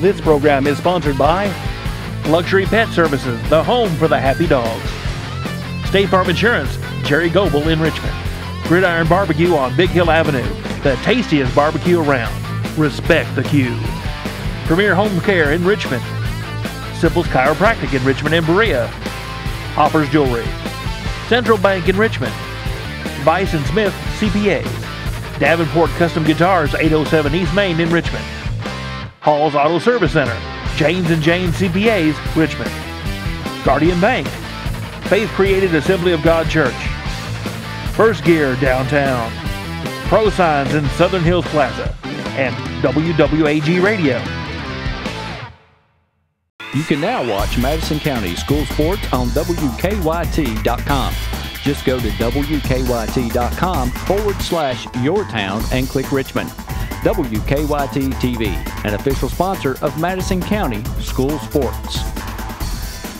This program is sponsored by Luxury Pet Services, the home for the happy dogs. State Farm Insurance, Jerry Goebel in Richmond. Gridiron Barbecue on Big Hill Avenue, the tastiest barbecue around. Respect the queue. Premier Home Care in Richmond. Simple's Chiropractic in Richmond and Berea. Hopper's Jewelry. Central Bank in Richmond. Vice & Smith CPAs. Davenport Custom Guitars, 807 East Main in Richmond. Hall's Auto Service Center. Janes & Janes CPAs, Richmond. Guardian Bank. Faith Created Assembly of God Church. First Gear downtown. Pro Signs in Southern Hills Plaza. And WWAG Radio. You can now watch Madison County School Sports on WKYT.com. Just go to WKYT.com/yourtown and click Richmond. WKYT TV, an official sponsor of Madison County School Sports.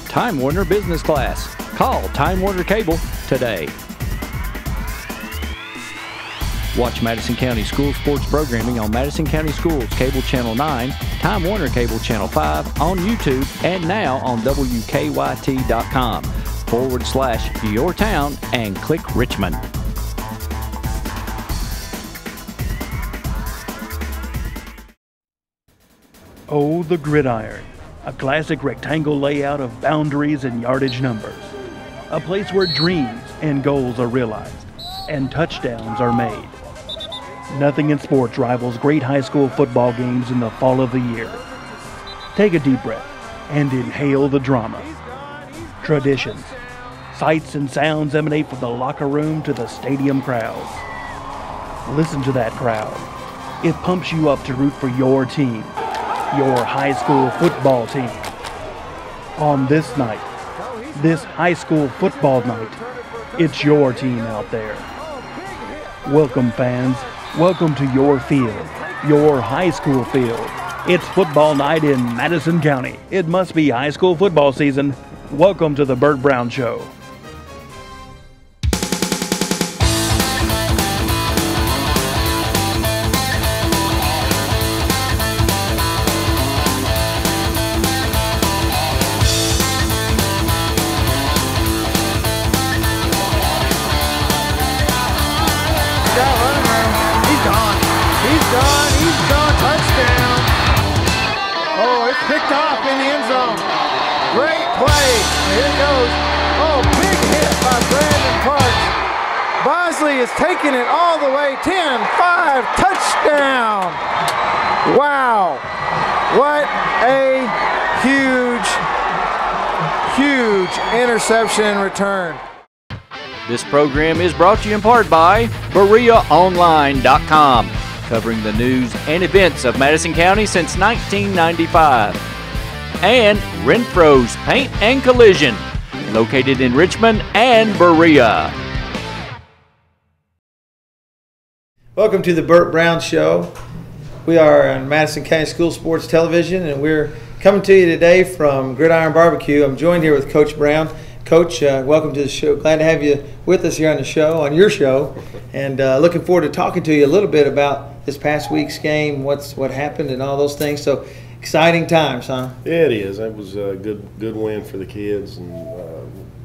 Time Warner Business Class. Call Time Warner Cable today. Watch Madison County School Sports programming on Madison County Schools Cable Channel 9, Time Warner Cable Channel 5, on YouTube, and now on WKYT.com/yourtown and click Richmond. Oh, the gridiron. A classic rectangle layout of boundaries and yardage numbers. A place where dreams and goals are realized and touchdowns are made. Nothing in sports rivals great high school football games in the fall of the year. Take a deep breath and inhale the drama. Traditions, sights and sounds emanate from the locker room to the stadium crowds. Listen to that crowd. It pumps you up to root for your team, your high school football team. On this night, this high school football night, it's your team out there. Welcome, fans. Welcome to your field, your high school field. It's football night in Madison County. It must be high school football season. Welcome to the Bert Browne Show. Picked off in the end zone. Great play. Here it goes. Oh, big hit by Brandon Parks. Bosley is taking it all the way. 10-5 touchdown. Wow. What a huge interception and return. This program is brought to you in part by BereaOnline.com, covering the news and events of Madison County since 1995. And Renfro's Paint and Collision, located in Richmond and Berea. Welcome to the Bert Browne Show. We are on Madison County School Sports Television, and we're coming to you today from Gridiron Barbecue. I'm joined here with Coach Browne. Coach, welcome to the show. Glad to have you with us here on the show, on your show, and looking forward to talking to you a little bit about this past week's game, what happened, and all those things. So exciting times, huh? Yeah, it is. It was a good win for the kids, and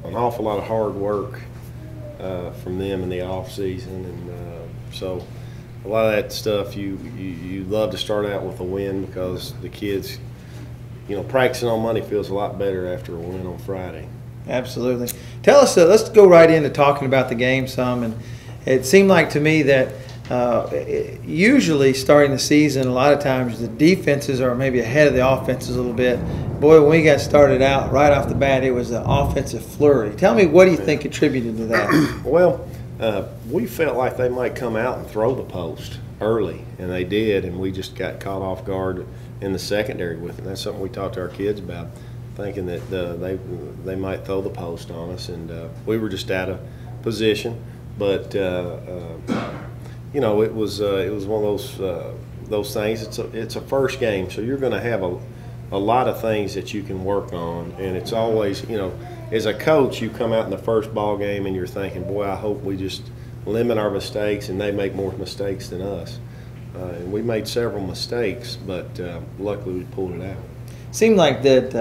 an awful lot of hard work from them in the off season, and so a lot of that stuff you love to start out with a win, because the kids, practicing on Monday feels a lot better after a win on Friday. Absolutely. Tell us, let's go right into talking about the game some. And it seemed like to me that usually starting the season, a lot of times the defenses are maybe ahead of the offenses a little bit. Boy, when we got started out right off the bat, it was an offensive flurry. Tell me, what do you think contributed to that? Well, we felt like they might come out and throw the post early, and they did, and we just got caught off guard in the secondary with it. That's something we talked to our kids about, thinking that they might throw the post on us, and we were just out of position. But it was one of those things. It's a first game, so you're going to have a lot of things that you can work on, and it's always, as a coach, you come out in the first ball game and you're thinking, boy, I hope we just limit our mistakes and they make more mistakes than us. and we made several mistakes, but luckily we pulled it out. Seemed like that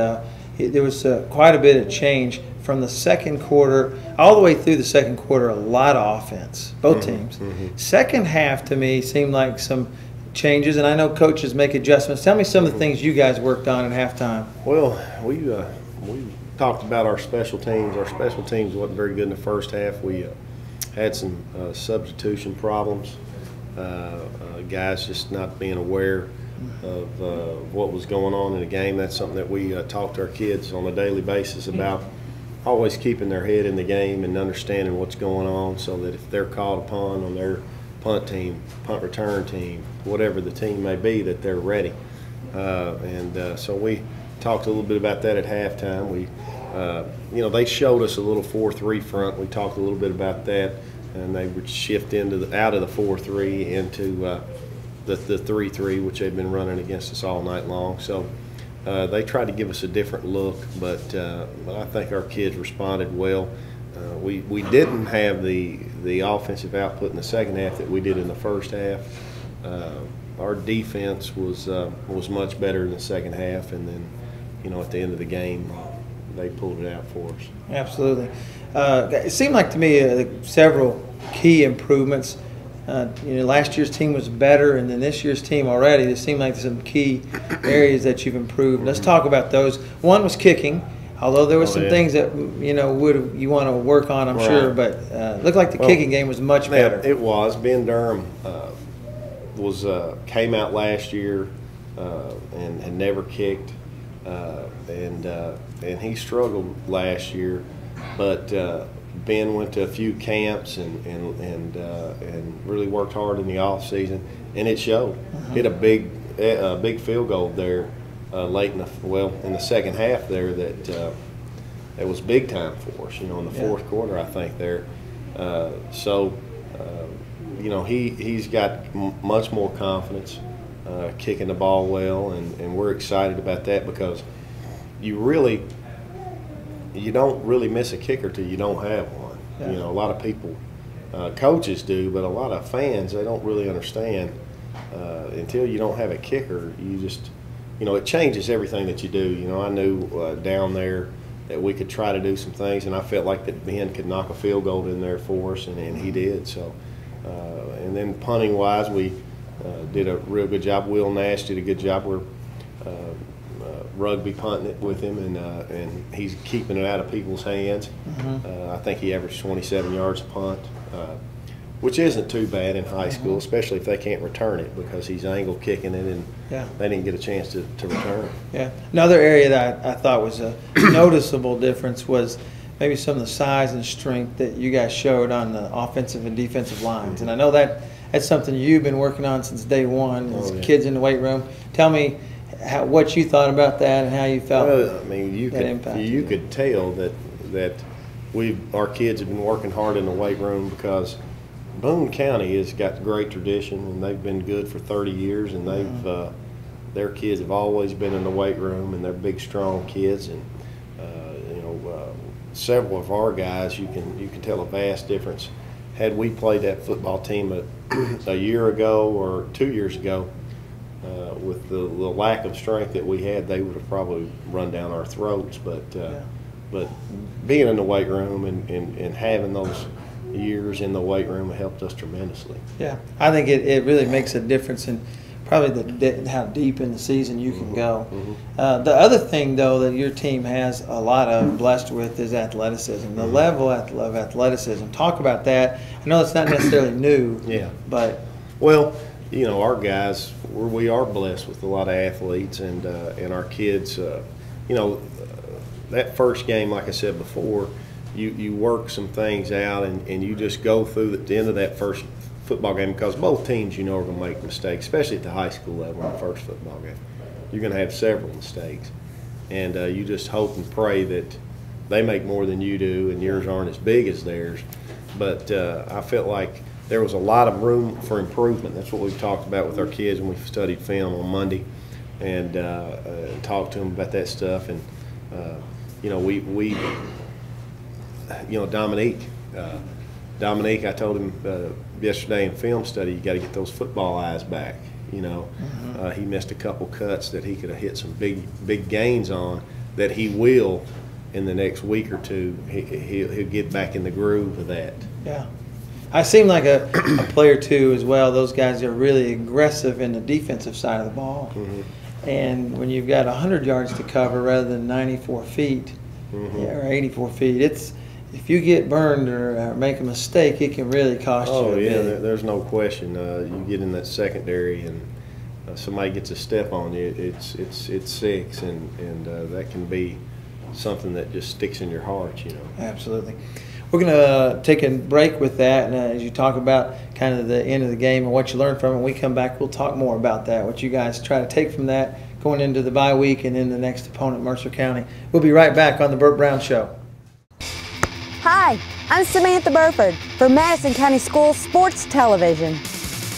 there was quite a bit of change from the second quarter all the way through the second quarter. A lot of offense, both teams. Second half to me seemed like some changes, and I know coaches make adjustments. Tell me some of the things you guys worked on at halftime. Well, we talked about our special teams. Our special teams wasn't very good in the first half. We had some substitution problems. Guys just not being aware of what was going on in the game. That's something that we talk to our kids on a daily basis about, always keeping their head in the game and understanding what's going on, so that if they're called upon on their punt team, punt return team, whatever the team may be, that they're ready. So we talked a little bit about that at halftime. We, they showed us a little 4-3 front. We talked a little bit about that, and they would shift out of the 4-3 into the 3-3, which they've been running against us all night long. So they tried to give us a different look, but I think our kids responded well. We didn't have the offensive output in the second half that we did in the first half. Our defense was much better in the second half, and then, at the end of the game, they pulled it out for us. Absolutely. It seemed like to me several key improvements. Last year's team was better, and then this year's team already, there seemed like some key areas that you've improved. Let's talk about those. One was kicking, although there were some things that you want to work on, I'm sure, but looked like the kicking game was much better. It was. Ben Durham came out last year and had never kicked, and he struggled last year, but Ben went to a few camps and really worked hard in the off season, and it showed. Hit a big field goal there late in the second half there that was big time for us. In the fourth quarter, I think there. He's got much more confidence kicking the ball well, and we're excited about that, because you don't really miss a kicker till you don't have one. A lot of people, coaches do, but a lot of fans, they don't really understand until you don't have a kicker. You just, it changes everything that you do. I knew down there that we could try to do some things, and I felt like that Ben could knock a field goal in there for us, and he did. So, and then punting wise, we did a real good job. Will Nash did a good job. We're rugby punting it with him, and he's keeping it out of people's hands. I think he averaged 27 yards a punt, which isn't too bad in high school, especially if they can't return it, because he's angle kicking it, and they didn't get a chance to return it. Yeah. Another area that I thought was a noticeable difference was maybe some of the size and strength that you guys showed on the offensive and defensive lines. And I know that's something you've been working on since day one, as kids in the weight room. Tell me what you thought about that and how you felt. Well, I mean, you could tell that our kids have been working hard in the weight room, because Boone County has got great tradition, and they've been good for 30 years, and their kids have always been in the weight room, and they're big, strong kids, and several of our guys, you can tell a vast difference. Had we played that football team a year ago or 2 years ago, with the lack of strength that we had, they would have probably run down our throats. But being in the weight room and having those years in the weight room helped us tremendously. Yeah, I think it really makes a difference in probably how deep in the season you can go. The other thing, though, that your team has a lot of blessed with is athleticism. The level of athleticism. Talk about that. I know it's not necessarily new. But our guys, we are blessed with a lot of athletes, and our kids. That first game, like I said before, you work some things out, and you just go through the end of that first football game, because both teams are going to make mistakes, especially at the high school level in the first football game. You're going to have several mistakes, and you just hope and pray that they make more than you do and yours aren't as big as theirs. But I felt like there was a lot of room for improvement. That's what we've talked about with our kids, and we've studied film on Monday and talked to them about that stuff. And Dominique, Dominique, I told him yesterday in film study, you got to get those football eyes back. You know, he missed a couple cuts that he could have hit some big gains on that he will in the next week or two. He'll get back in the groove of that. Yeah. I seem like a player too as well. Those guys are really aggressive in the defensive side of the ball. And when you've got 100 yards to cover rather than 94 feet or 84 feet, if you get burned or make a mistake, it can really cost you a bit. There's no question. You get in that secondary and somebody gets a step on you, it's 6, and that can be something that just sticks in your heart, you know. Absolutely. We're going to take a break with that, and as you talk about kind of the end of the game and what you learned from it, when we come back, we'll talk more about that, what you guys try to take from that going into the bye week and then the next opponent, Mercer County. We'll be right back on the Bert Browne Show. Hi, I'm Samantha Burford for Madison County Schools Sports Television.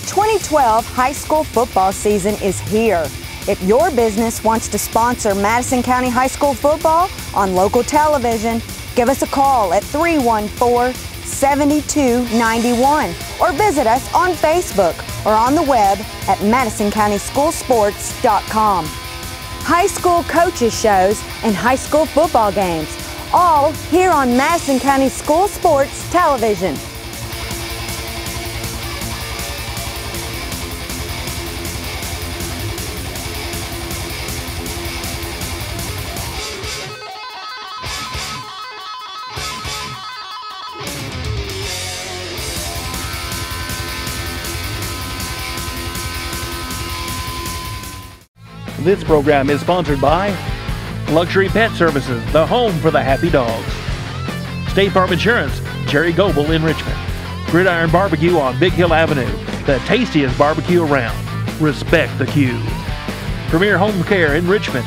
2012 high school football season is here. If your business wants to sponsor Madison County High School football on local television, give us a call at 314-7291 or visit us on Facebook or on the web at MadisonCountySchoolSports.com. High school coaches shows and high school football games, all here on Madison County School Sports Television. This program is sponsored by Luxury Pet Services, the home for the happy dogs. State Farm Insurance, Jerry Goebel in Richmond. Gridiron Barbecue on Big Hill Avenue, the tastiest barbecue around. Respect the queue. Premier Home Care in Richmond.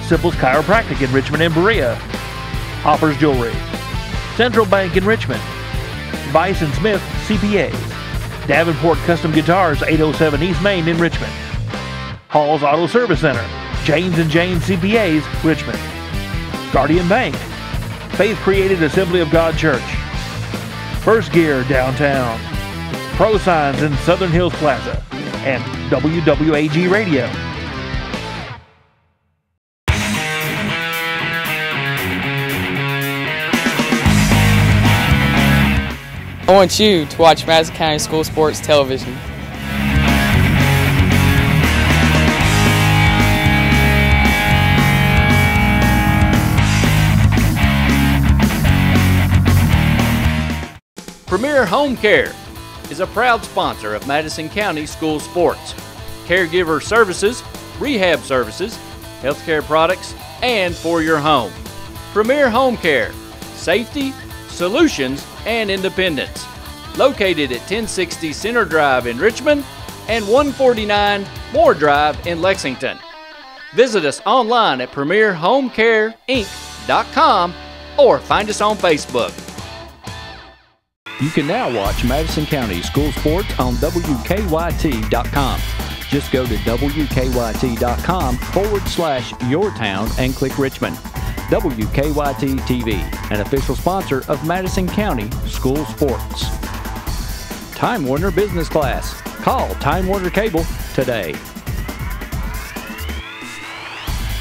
Simple's Chiropractic in Richmond and Berea. Hoppers Jewelry. Central Bank in Richmond. Vice & Smith CPAs. Davenport Custom Guitars, 807 East Main in Richmond. Hall's Auto Service Center, James & James CPAs, Richmond. Guardian Bank, Faith Created Assembly of God Church. First Gear downtown. Pro Signs in Southern Hills Plaza. And WWAG Radio. I want you to watch Madison County School Sports Television. Premier Home Care is a proud sponsor of Madison County School Sports. Caregiver services, rehab services, healthcare products, and for your home. Premier Home Care, safety, solutions, and independence. Located at 1060 Center Drive in Richmond and 149 Moore Drive in Lexington. Visit us online at premierhomecareinc.com or find us on Facebook. You can now watch Madison County School Sports on WKYT.com. Just go to WKYT.com/yourtown and click Richmond. WKYT TV, an official sponsor of Madison County School Sports. Time Warner Business Class. Call Time Warner Cable today.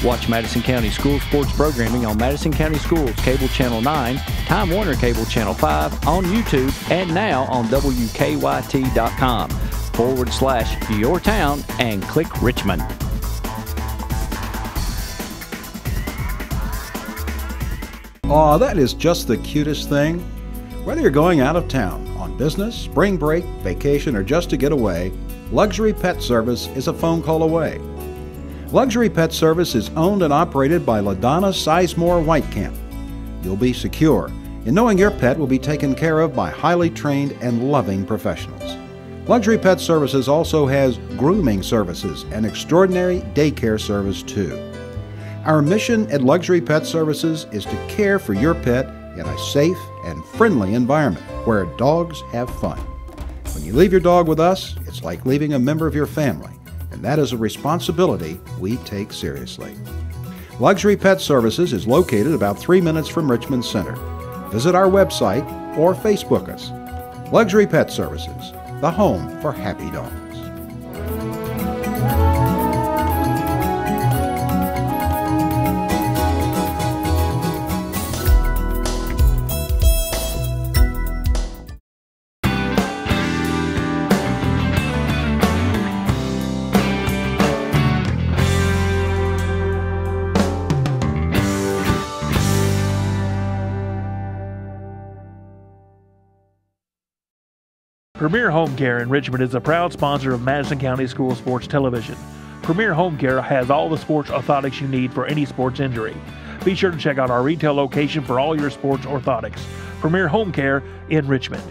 Watch Madison County School Sports programming on Madison County Schools Cable Channel 9, Time Warner Cable Channel 5, on YouTube, and now on WKYT.com/yourtown and click Richmond. Aw, that is just the cutest thing. Whether you're going out of town, on business, spring break, vacation, or just to get away, Luxury Pet Service is a phone call away. Luxury Pet Service is owned and operated by LaDonna Sizemore Whitecamp. You'll be secure in knowing your pet will be taken care of by highly trained and loving professionals. Luxury Pet Services also has grooming services and extraordinary daycare service too. Our mission at Luxury Pet Services is to care for your pet in a safe and friendly environment where dogs have fun. When you leave your dog with us, it's like leaving a member of your family, and that is a responsibility we take seriously. Luxury Pet Services is located about 3 minutes from Richmond Center. Visit our website or Facebook us. Luxury Pet Services, the home for happy dogs. Premier Home Care in Richmond is a proud sponsor of Madison County School Sports Television. Premier Home Care has all the sports orthotics you need for any sports injury. Be sure to check out our retail location for all your sports orthotics. Premier Home Care in Richmond.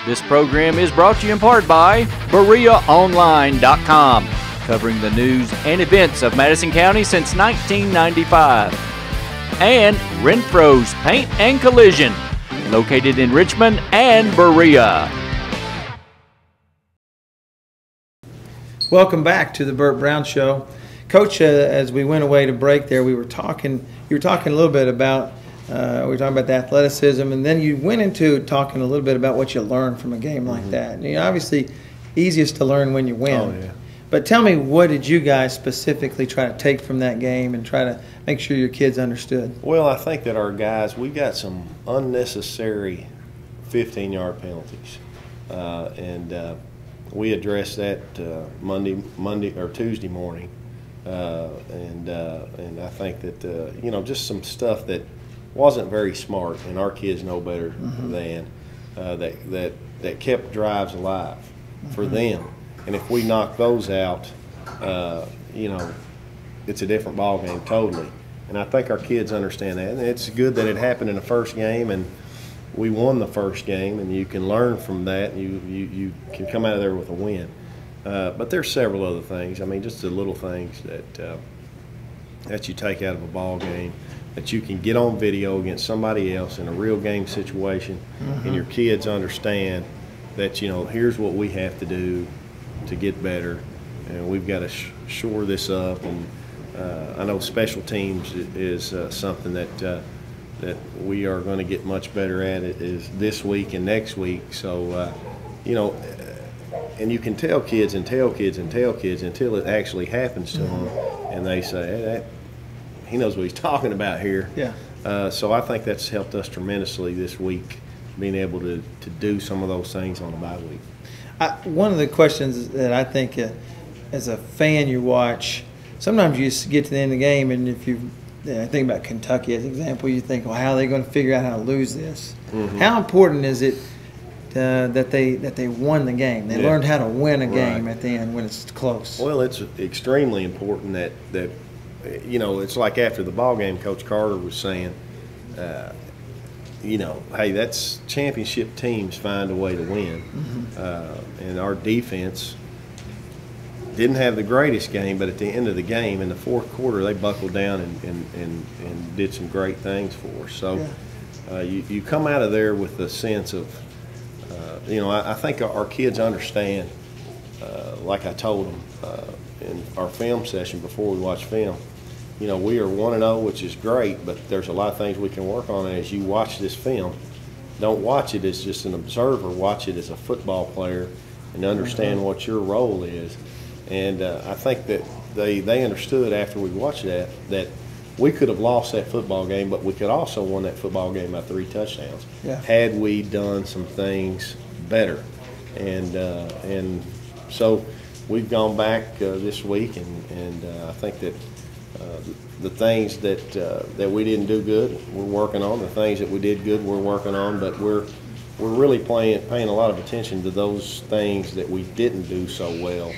This program is brought to you in part by BereaOnline.com, covering the news and events of Madison County since 1995. And Renfro's Paint and Collision, located in Richmond and Berea. Welcome back to the Bert Browne Show. Coach, as we went away to break there, you were talking a little bit about, we were talking about the athleticism, and then you went into talking a little bit about what you learned from a game like that. You know, obviously, easiest to learn when you win. Oh, yeah. But tell me, what did you guys specifically try to take from that game and try to make sure your kids understood? Well, I think that our guys, we got some unnecessary 15-yard penalties, and we addressed that Monday or Tuesday morning, and I think that you know, just some stuff that wasn't very smart, and our kids know better than that kept drives alive for them. And if we knock those out, you know, it's a different ball game totally. And I think our kids understand that. And it's good that it happened in the first game, and we won the first game, and you can learn from that. You can come out of there with a win. But there's several other things. I mean, just the little things that you take out of a ball game that you can get on video against somebody else in a real game situation, and your kids understand that, you know, here's what we have to do to get better, and we've got to shore this up. And I know special teams is something that we are going to get much better at. It is this week and next week. So you know, and you can tell kids until it actually happens to them, and they say, hey, he knows what he's talking about here. Yeah. So I think that's helped us tremendously this week, being able to do some of those things on a bye week. One of the questions that I think as a fan you watch, sometimes you just get to the end of the game, and if you think about Kentucky as an example, you think, well, how are they going to figure out how to lose this? How important is it that they won the game? They learned how to win a game at the end when it's close. Well, it's extremely important that you know, it's like after the ball game, Coach Carter was saying, you know, hey, that's championship teams find a way to win. And our defense didn't have the greatest game, but at the end of the game, in the fourth quarter, they buckled down and did some great things for us. So you come out of there with a sense of, you know, I think our kids understand, like I told them in our film session before we watch film, you know, we are 1-0, which is great, but there's a lot of things we can work on. And as you watch this film, don't watch it as just an observer. Watch it as a football player and understand what your role is. And I think that they understood after we watched that we could have lost that football game, but we could also won that football game by 3 touchdowns had we done some things better. And so we've gone back this week, and I think that the things that we didn't do good, we're working on. The things that we did good, we're working on. But we're really paying a lot of attention to those things that we didn't do so well.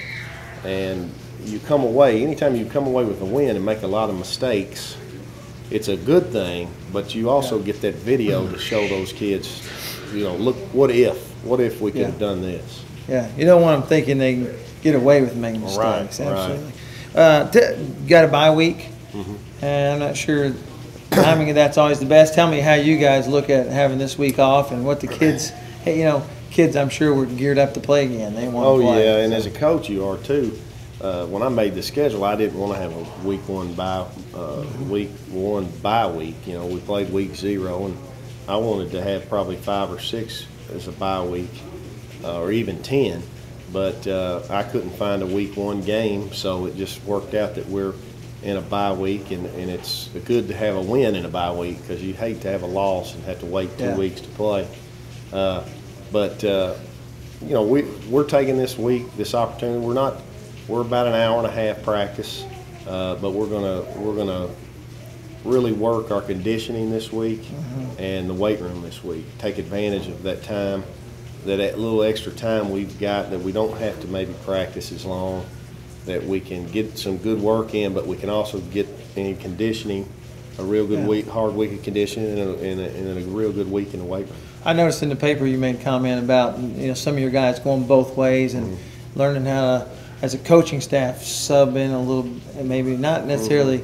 And you come away, anytime you come away with a win and make a lot of mistakes, it's a good thing. But you also get that video to show those kids, you know, look, what if we could have done this? Yeah, you don't want them thinking they can get away with making mistakes. Absolutely. Got a bye week, and I'm not sure timing of that's always the best. Tell me how you guys look at having this week off, and what the kids, hey, you know, kids I'm sure were geared up to play again. They want to play. Oh yeah, and as a coach you are too. when I made the schedule, I didn't want to have a week one bye week. You know, we played week 0, and I wanted to have probably 5 or 6 as a bye week, or even 10. But I couldn't find a week 1 game, so it just worked out that we're in a bye week, and it's good to have a win in a bye week because you hate to have a loss and have to wait 2 weeks to play. But you know, we're taking this opportunity. We're about an hour and a half practice, but we're gonna really work our conditioning this week and the weight room this week. Take advantage of that time, that little extra time we've got, that we don't have to maybe practice as long, that we can get some good work in, but we can also get in conditioning, a real good week, hard week of conditioning, and a real good week in the weight room. I noticed in the paper you made a comment about, you know, some of your guys going both ways and learning how to, as a coaching staff, sub in a little, maybe not necessarily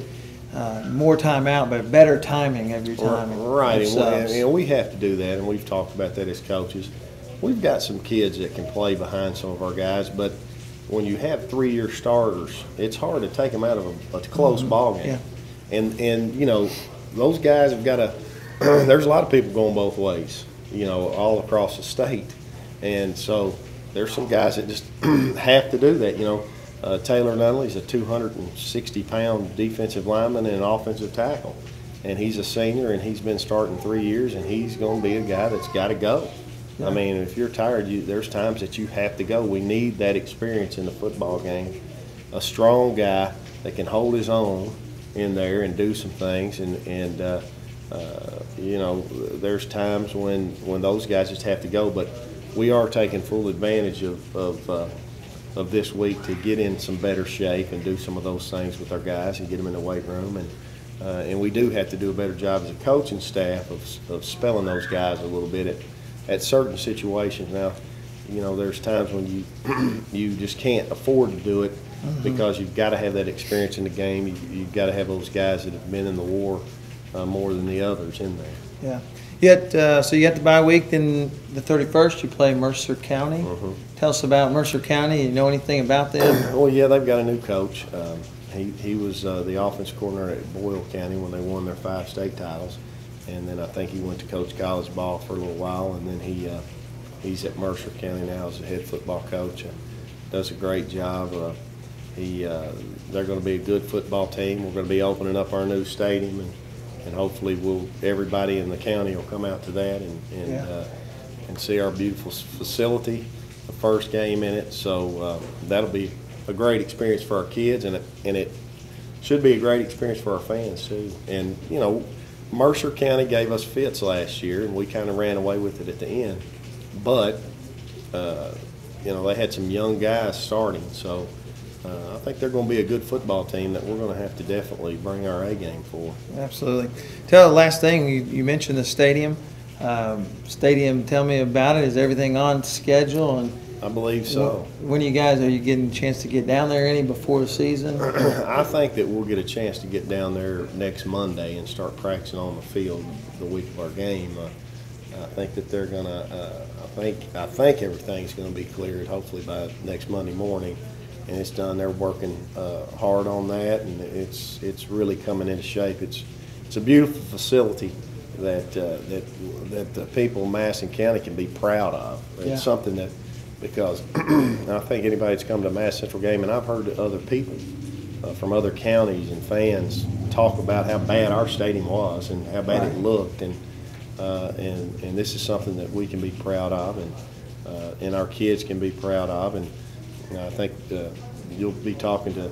more time out, but better timing every time. Right, and we have to do that, and we've talked about that as coaches. We've got some kids that can play behind some of our guys, but when you have 3-year starters, it's hard to take them out of a close ball game. Yeah. And you know, those guys have got to. There's a lot of people going both ways, you know, all across the state, and so there's some guys that just have to do that. You know, Taylor Nunley's a 260-pound defensive lineman and an offensive tackle, and he's a senior, and he's been starting 3 years, and he's going to be a guy that's got to go. I mean, if you're tired, there's times that you have to go. We need that experience in the football game. A strong guy that can hold his own in there and do some things. And you know, there's times when those guys just have to go. But we are taking full advantage of this week to get in some better shape and do some of those things with our guys and get them in the weight room. And we do have to do a better job as a coaching staff of spelling those guys a little bit at certain situations. Now, you know, there's times when you just can't afford to do it because you've got to have that experience in the game. You've got to have those guys that have been in the war more than the others in there. Yeah. Yet, so you got the bye week, then the 31st you play Mercer County. Tell us about Mercer County. You know anything about them? Well, yeah, they've got a new coach. He was the offense coordinator at Boyle County when they won their 5 state titles. And then I think he went to coach college ball for a little while, and then he's at Mercer County now as the head football coach. Does a great job. They're going to be a good football team. We're going to be opening up our new stadium, and hopefully everybody in the county will come out to that and see our beautiful facility, the first game in it. So that'll be a great experience for our kids, and it should be a great experience for our fans too. And you know, Mercer County gave us fits last year, and we kind of ran away with it at the end. But, you know, they had some young guys starting. So I think they're going to be a good football team that we're going to have to definitely bring our A game for. Absolutely. Tell the last thing, you mentioned the stadium. Tell me about it. Is everything on schedule? And I believe so. When are you getting a chance to get down there any before the season? I think that we'll get a chance to get down there next Monday and start practicing on the field the week of our game. I think that they're going to. I think everything's going to be cleared hopefully by next Monday morning, and it's done. They're working hard on that, and it's really coming into shape. It's a beautiful facility that the people of Madison County can be proud of. It's something that. Because I think anybody that's come to a Mass Central game, and I've heard other people from other counties and fans talk about how bad our stadium was and how bad it looked, and this is something that we can be proud of, and our kids can be proud of, and I think you'll be talking to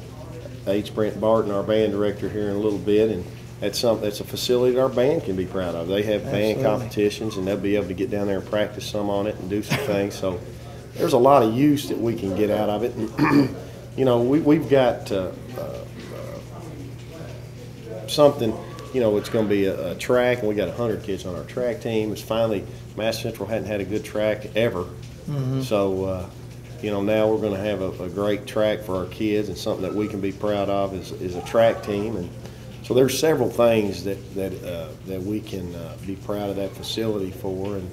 H. Brent Barton, our band director, here in a little bit, and that's a facility that our band can be proud of. They have band competitions, and they'll be able to get down there and practice some on it and do some things. So. There's a lot of use that we can get out of it. And, you know, we've got something, you know, it's going to be a track, and we got 100 kids on our track team. It's finally, Mass Central hadn't had a good track ever. So, you know, now we're going to have a great track for our kids, and something that we can be proud of is a track team. And so there's several things that we can be proud of that facility for. And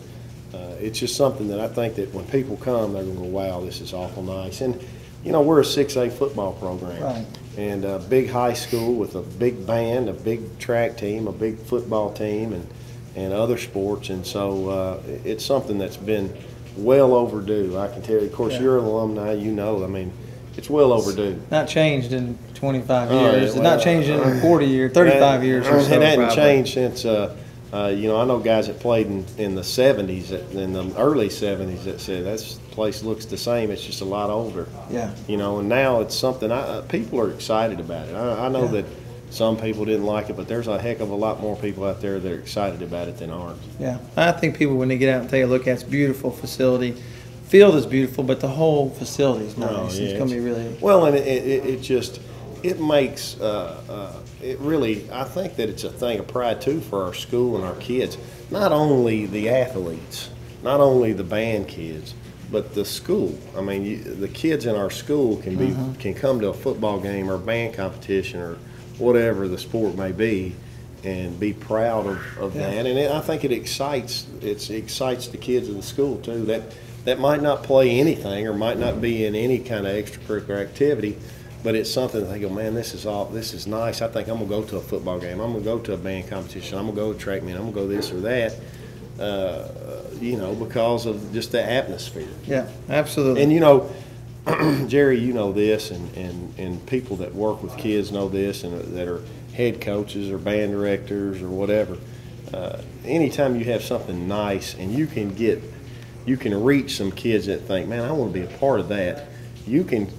it's just something that I think that when people come, they're going to go, wow, this is awful nice. And we're a 6A football program. Right. And a big high school with a big band, a big track team, a big football team, and other sports. And so it's something that's been well overdue. I can tell you, of course, you're an alumni, I mean, it's well overdue. Not changed in 25 years. It's not changed in 40 years, 35 years or so. It hasn't changed since, I know guys that played in the 70s, in the early 70s, that said this place looks the same, it's just a lot older. Yeah. And now it's something, people are excited about it. I know that some people didn't like it, but there's a heck of a lot more people out there that are excited about it than ours. Yeah. I think people, when they get out and take a look at it, it's a beautiful facility. Field is beautiful, but the whole facility is nice. It's going to be really well, and it makes it really. I think that it's a thing of pride too for our school and our kids. Not only the athletes, not only the band kids, but the school. I mean, the kids in our school can come to a football game or band competition or whatever the sport may be, and be proud of that. And I think it excites the kids of the school too. That might not play anything or might not be in any kind of extracurricular activity, but it's something that they go, man, this is nice. I think I'm going to go to a football game. I'm going to go to a band competition. I'm going to go to track meet. I'm going to go this or that, because of just the atmosphere. Yeah, absolutely. And, Jerry, you know this, and people that work with kids know this, and that are head coaches or band directors or whatever. Anytime you have something nice and you can reach some kids that think, man, I want to be a part of that. You can,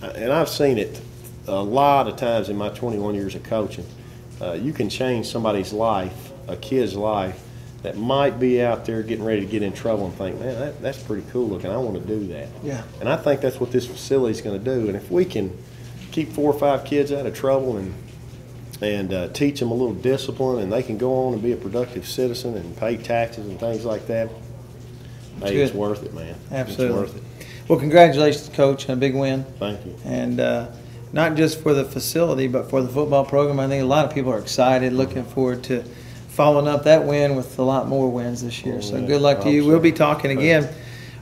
and I've seen it a lot of times in my 21 years of coaching. You can change somebody's life, a kid's life, that might be out there getting ready to get in trouble and think, man, that's pretty cool looking. I want to do that. Yeah. And I think that's what this facility is going to do. And if we can keep 4 or 5 kids out of trouble and teach them a little discipline, and they can go on and be a productive citizen and pay taxes and things like that, hey, it's worth it, man. Absolutely. It's worth it. Well, congratulations, Coach, on a big win. Thank you. And not just for the facility, but for the football program. I think a lot of people are excited, looking forward to following up that win with a lot more wins this year. So good luck to you. We'll be talking again.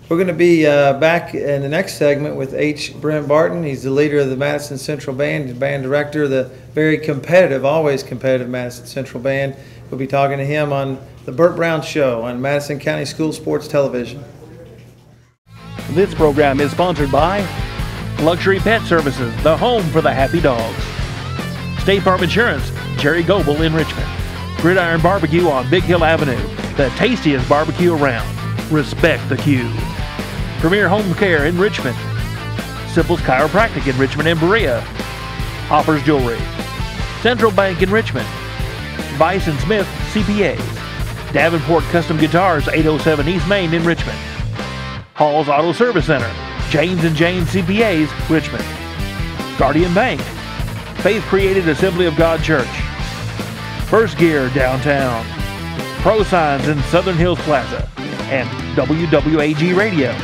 We're going to be back in the next segment with Brent Barton. He's the leader of the Madison Central Band, the band director, the very competitive, always competitive Madison Central Band. We'll be talking to him on the Bert Browne Show on Madison County School Sports Television. This program is sponsored by Luxury Pet Services, the home for the happy dogs. State Farm Insurance, Jerry Goebel in Richmond. Gridiron Barbecue on Big Hill Avenue, the tastiest barbecue around. Respect the queue. Premier Home Care in Richmond. Simple's Chiropractic in Richmond and Berea. Hoppers Jewelry. Central Bank in Richmond. Vice & Smith CPAs. Davenport Custom Guitars, 807 East Main in Richmond. Hall's Auto Service Center. James & James CPAs, Richmond. Guardian Bank. Faith Created Assembly of God Church. First Gear downtown. Pro Signs in Southern Hills Plaza. And WWAG Radio.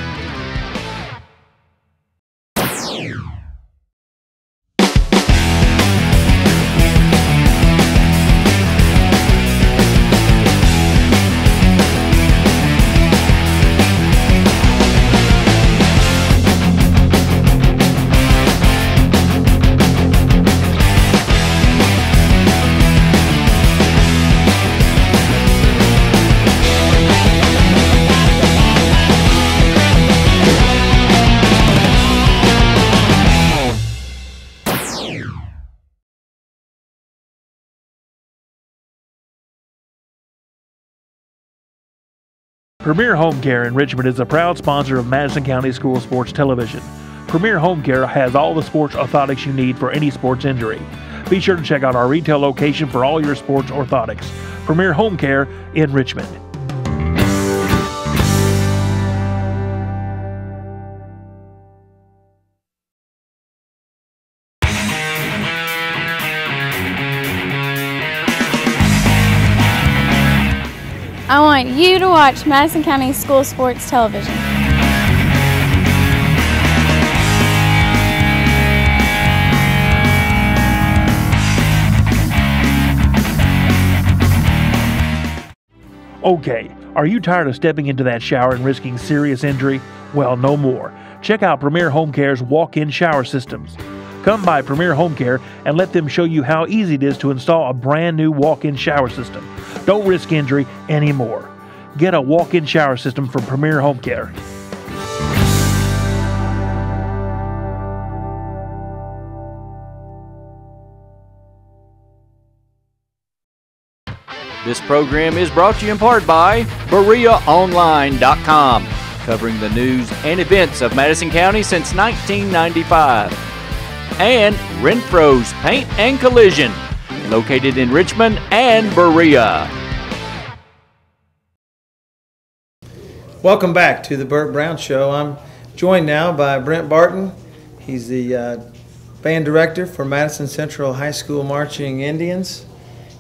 Premier Home Care in Richmond is a proud sponsor of Madison County School Sports Television. Premier Home Care has all the sports orthotics you need for any sports injury. Be sure to check out our retail location for all your sports orthotics. Premier Home Care in Richmond. I want you to watch Madison County School Sports Television. Okay, are you tired of stepping into that shower and risking serious injury? Well, no more. Check out Premier Home Care's walk-in shower systems. Come by Premier Home Care and let them show you how easy it is to install a brand new walk-in shower system. Don't risk injury anymore. Get a walk-in shower system from Premier Home Care. This program is brought to you in part by BereaOnline.com, covering the news and events of Madison County since 1995. And Renfro's Paint and Collision, located in Richmond and Berea. Welcome back to the Bert Browne Show. I'm joined now by Brent Barton. He's the band director for Madison Central High School Marching Indians.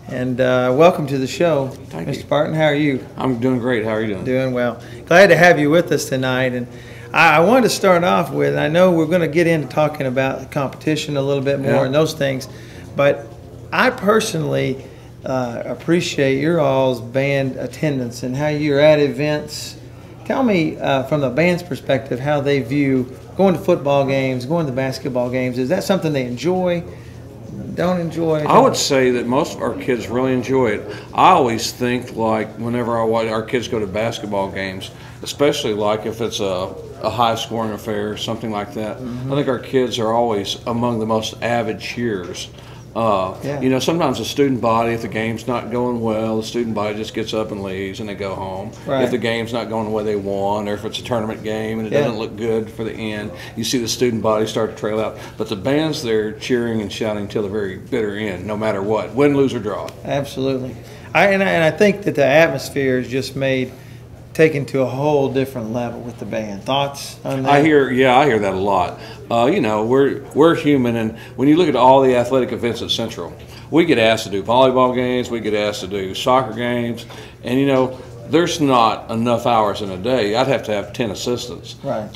And welcome to the show, Thank Mr. you. Barton. How are you? I'm doing great. How are you doing? Doing well. Glad to have you with us tonight. And I wanted to start off with, I know we're going to get into talking about competition a little bit more and those things, but I personally appreciate your all's band attendance and how you're at events. Tell me from the band's perspective how they view going to football games, going to basketball games. Is that something they enjoy? Don't enjoy it? I would say that most of our kids really enjoy it. I always think, like, whenever I watch our kids go to basketball games, especially like if it's a high-scoring affair or something like that, I think our kids are always among the most avid cheers. You know, sometimes the student body, if the game's not going well, the student body just gets up and leaves and they go home. Right. If the game's not going the way they want, or if it's a tournament game and it doesn't look good for the end, you see the student body start to trail out. But the band's there cheering and shouting till the very bitter end, no matter what, win, lose, or draw. Absolutely. I think that the atmosphere is just taken to a whole different level with the band. Thoughts on that? I hear that a lot. You know, we're human, and when you look at all the athletic events at Central, we get asked to do volleyball games, we get asked to do soccer games, and you know, there's not enough hours in a day. I'd have to have 10 assistants. Right.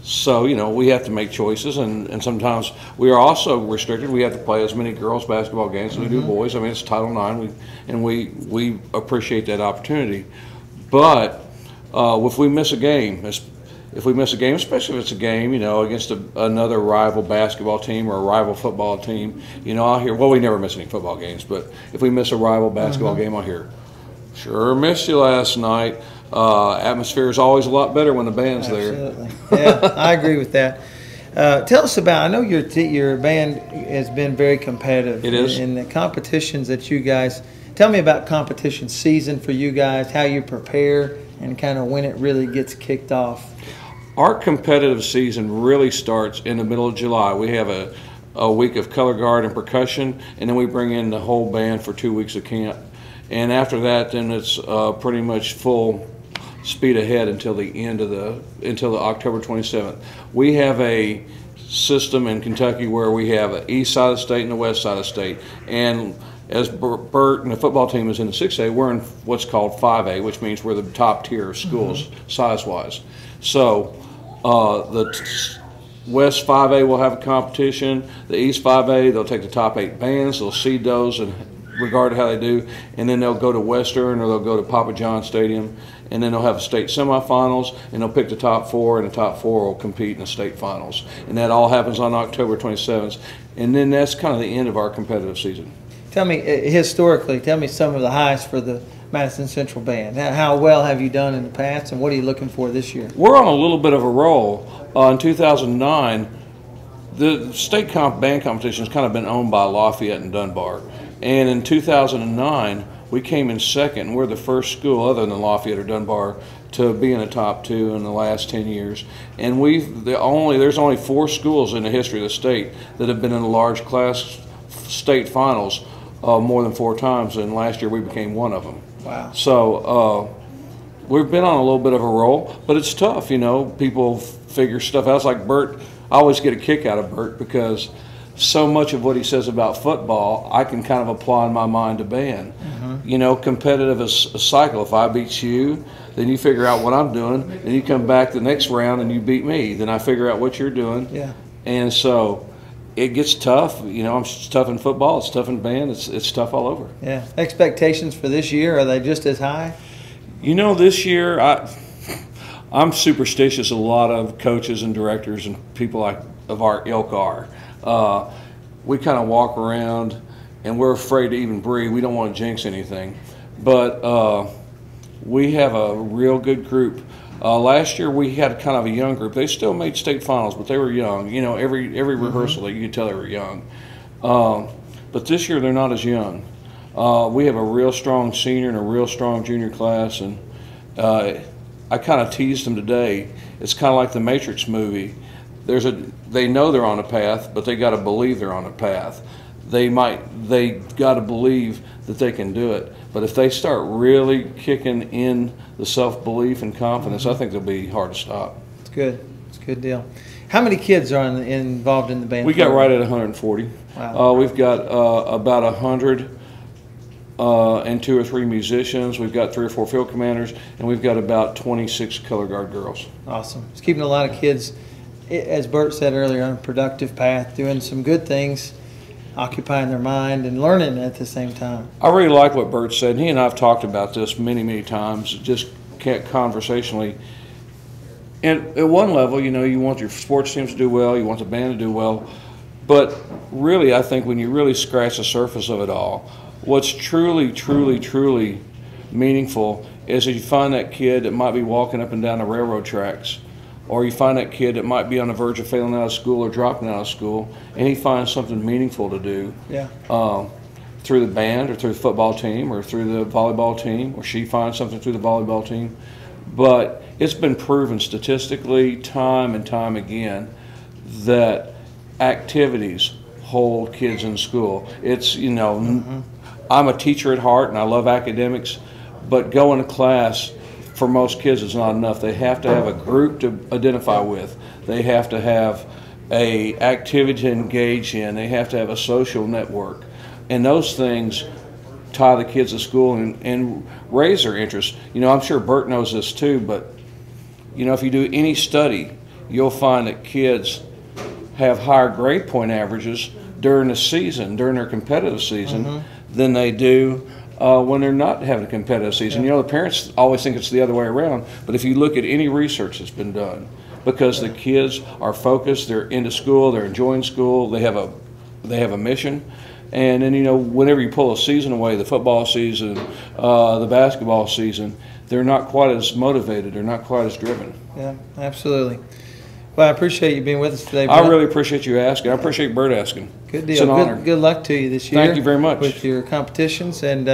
So, you know, we have to make choices, and sometimes we are also restricted. We have to play as many girls' basketball games as we do boys. I mean, it's Title IX, and we appreciate that opportunity. But if we miss a game, especially if it's a game, you know, against another rival basketball team or a rival football team, you know, I'll hear, well, we never miss any football games, but if we miss a rival basketball game, I'll hear, sure missed you last night. Atmosphere is always a lot better when the band's Absolutely. There. Yeah, I agree with that. Tell us about, I know your band has been very competitive. It is. In the competitions that you guys, tell me about competition season for you guys, how you prepare, and kind of when it really gets kicked off. Our competitive season really starts in the middle of July. We have a week of color guard and percussion, and then we bring in the whole band for 2 weeks of camp. And after that, then it's pretty much full speed ahead until the October 27th. We have a system in Kentucky where we have an east side of the state and the west side of the state, and as Bert and the football team is in the 6A, we're in what's called 5A, which means we're the top tier of schools size-wise. So the West 5A will have a competition. The East 5A, they'll take the top 8 bands, they'll seed those in regard to how they do, and then they'll go to Western or they'll go to Papa John Stadium, and then they'll have state semifinals, and they'll pick the top 4, and the top 4 will compete in the state finals. And that all happens on October 27th, and then that's kind of the end of our competitive season. Tell me, historically, tell me some of the highs for the Madison Central Band. How well have you done in the past, and what are you looking for this year? We're on a little bit of a roll. In 2009, the state band competition has kind of been owned by Lafayette and Dunbar. And in 2009, we came in second, and we're the first school other than Lafayette or Dunbar to be in the top 2 in the last 10 years. And there's only 4 schools in the history of the state that have been in the large class state finals more than 4 times, and last year we became one of them. Wow. So we've been on a little bit of a roll, but it's tough, you know. People figure stuff out. It's like Bert, I always get a kick out of Bert because so much of what he says about football, I can kind of apply in my mind to band. You know, competitive is a cycle. If I beat you, then you figure out what I'm doing, then you come back the next round and you beat me. Then I figure out what you're doing. Yeah. And so it gets tough. You know, it's tough in football, it's tough in band, it's tough all over. Yeah. Expectations for this year, are they just as high? You know, this year, I'm superstitious. A lot of coaches and directors and people like of our ilk are. We kind of walk around and we're afraid to even breathe. We don't want to jinx anything. But we have a real good group. Last year we had kind of a young group. They still made state finals, but they were young. You know, every rehearsal you could tell they were young. But this year they're not as young. We have a real strong senior and a real strong junior class, and I kind of teased them today. It's kind of like the Matrix movie. They know they're on a path, but they got to believe they're on a path. They got to believe that they can do it. But if they start really kicking in the self-belief and confidence, I think they'll be hard to stop. It's good. It's a good deal. How many kids are involved in the band? We got right at 140. Wow. We've got about 100 and 2 or 3 musicians. We've got 3 or 4 field commanders, and we've got about 26 color guard girls. Awesome. It's keeping a lot of kids, as Bert said earlier, on a productive path, doing some good things, occupying their mind and learning at the same time. I really like what Bert said. He and I have talked about this many, many times, just conversationally. And at one level, you know, you want your sports teams to do well, you want the band to do well, but really, I think when you really scratch the surface of it all, what's truly, truly, truly meaningful is that you find that kid that might be walking up and down the railroad tracks, or you find that kid that might be on the verge of failing out of school or dropping out of school, and he finds something meaningful to do through the band or through the football team or through the volleyball team, or she finds something through the volleyball team. But it's been proven statistically time and time again that activities hold kids in school. It's, you know, I'm a teacher at heart and I love academics, but going to class for most kids is not enough. They have to have a group to identify with. They have to have a activity to engage in. They have to have a social network. And those things tie the kids to school and raise their interest. You know, I'm sure Bert knows this too, but, you know, if you do any study, you'll find that kids have higher grade point averages during the season, during their competitive season, than they do when they're not having a competitive season. You know, the parents always think it's the other way around, but if you look at any research that's been done, because the kids are focused, they're into school, they're enjoying school, they have a mission, and then, you know, whenever you pull a season away, the football season, the basketball season, they're not quite as motivated, they're not quite as driven. Yeah, absolutely. Well, I appreciate you being with us today, Bert. I really appreciate you asking. I appreciate Bert asking. Good deal. It's an honor. Good luck to you this year. Thank you very much. With your competitions, and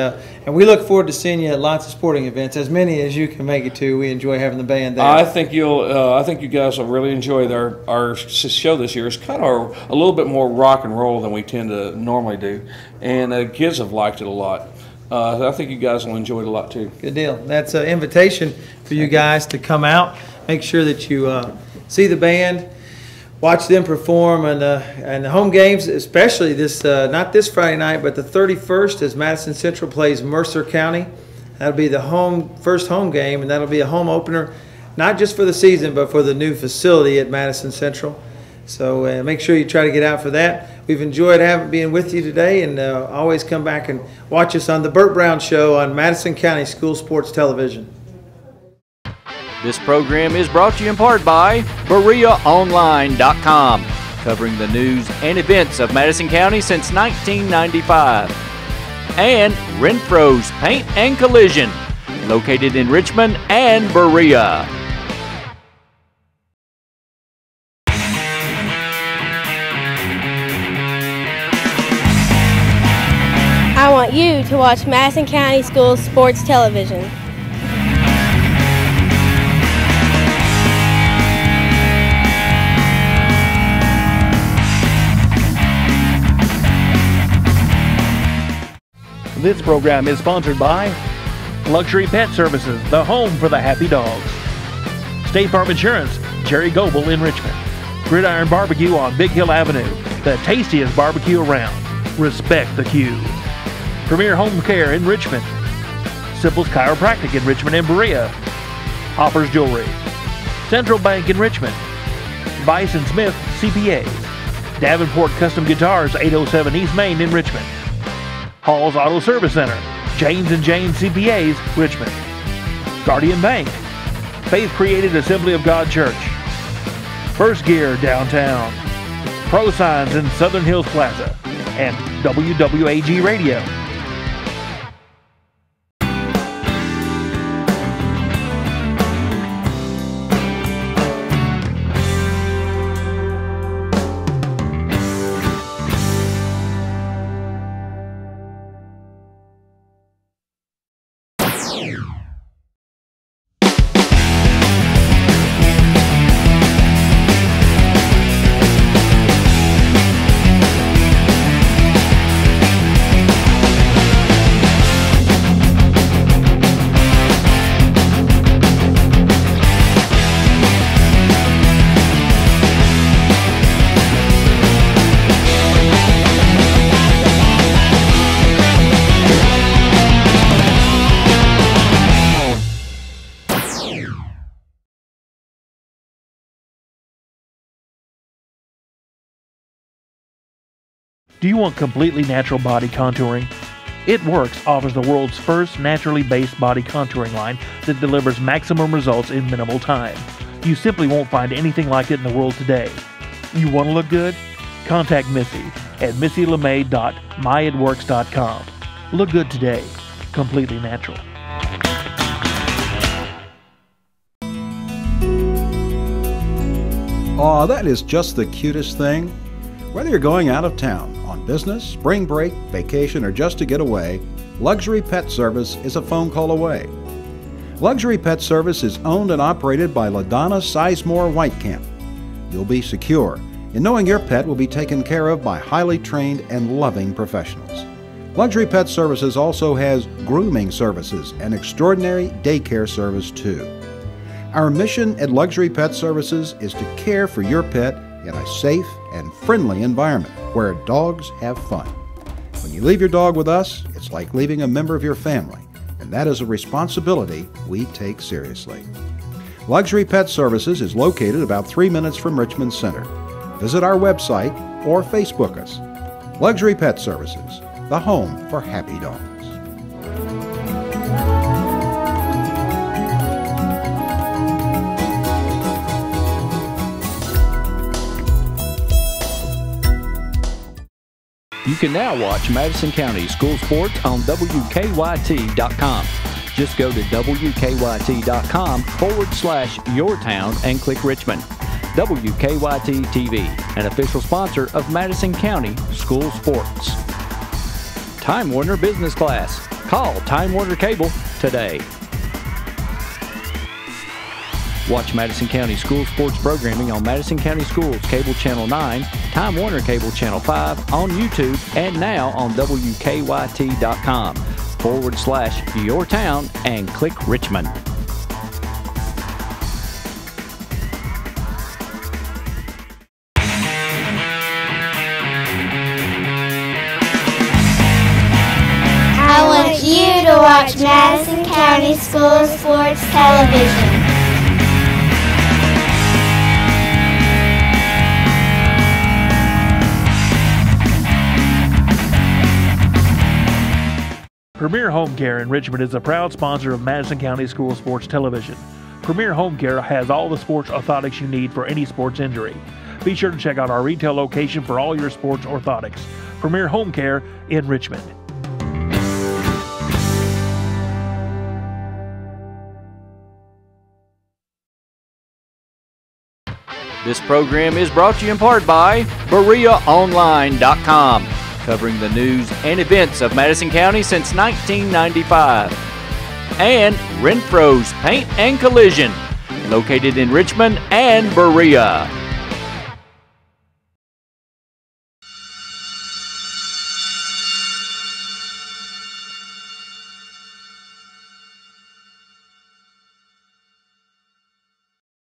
we look forward to seeing you at lots of sporting events, as many as you can make it to. We enjoy having the band there. I think I think you guys will really enjoy our show this year. It's kind of a little bit more rock and roll than we tend to normally do, and the kids have liked it a lot. I think you guys will enjoy it a lot too. Good deal. That's an invitation for you guys to come out. Make sure that you see the band. Watch them perform, and the home games, especially this, not this Friday night, but the 31st, as Madison Central plays Mercer County. That'll be the first home game, and that'll be a home opener, not just for the season, but for the new facility at Madison Central. So make sure you try to get out for that. We've enjoyed being with you today, and always come back and watch us on the Bert Browne Show on Madison County School Sports Television. This program is brought to you in part by BereaOnline.com, covering the news and events of Madison County since 1995. And Renfro's Paint and Collision, located in Richmond and Berea. I want you to watch Madison County Schools Sports Television. This program is sponsored by Luxury Pet Services, the home for the happy dogs. State Farm Insurance, Jerry Goebel in Richmond. Gridiron Barbecue on Big Hill Avenue, the tastiest barbecue around. Respect the queue. Premier Home Care in Richmond. Simple's Chiropractic in Richmond and Berea. Hopper's Jewelry. Central Bank in Richmond. Bison Smith CPAs. Davenport Custom Guitars, 807 East Main in Richmond. Hall's Auto Service Center, James & James CPAs, Richmond. Guardian Bank, faith-created Assembly of God Church, First Gear downtown, Pro Signs in Southern Hills Plaza, and WWAG Radio. Do you want completely natural body contouring? It Works offers the world's first naturally based body contouring line that delivers maximum results in minimal time. You simply won't find anything like it in the world today. You want to look good? Contact Missy at missylemay.myitworks.com. Look good today. Completely natural. Aw, that is just the cutest thing. Whether you're going out of town, on business, spring break, vacation, or just to get away, Luxury Pet Service is a phone call away. Luxury Pet Service is owned and operated by LaDonna Sizemore Whitecamp. You'll be secure in knowing your pet will be taken care of by highly trained and loving professionals. Luxury Pet Services also has grooming services and extraordinary daycare service too. Our mission at Luxury Pet Services is to care for your pet in a safe and friendly environment where dogs have fun. When you leave your dog with us, it's like leaving a member of your family, and that is a responsibility we take seriously. Luxury Pet Services is located about 3 minutes from Richmond Center. Visit our website or Facebook us. Luxury Pet Services, the home for happy dogs. You can now watch Madison County School Sports on WKYT.com. Just go to WKYT.com/yourtown and click Richmond. WKYT TV, an official sponsor of Madison County School Sports. Time Warner Business Class. Call Time Warner Cable today. Watch Madison County School Sports programming on Madison County Schools Cable Channel 9, Time Warner Cable Channel 5, on YouTube, and now on WKYT.com/yourtown and click Richmond. I want you to watch Madison County School Sports Television. Premier Home Care in Richmond is a proud sponsor of Madison County School Sports Television. Premier Home Care has all the sports orthotics you need for any sports injury. Be sure to check out our retail location for all your sports orthotics. Premier Home Care in Richmond. This program is brought to you in part by BereaOnline.com, covering the news and events of Madison County since 1995. And Renfro's Paint and Collision, located in Richmond and Berea.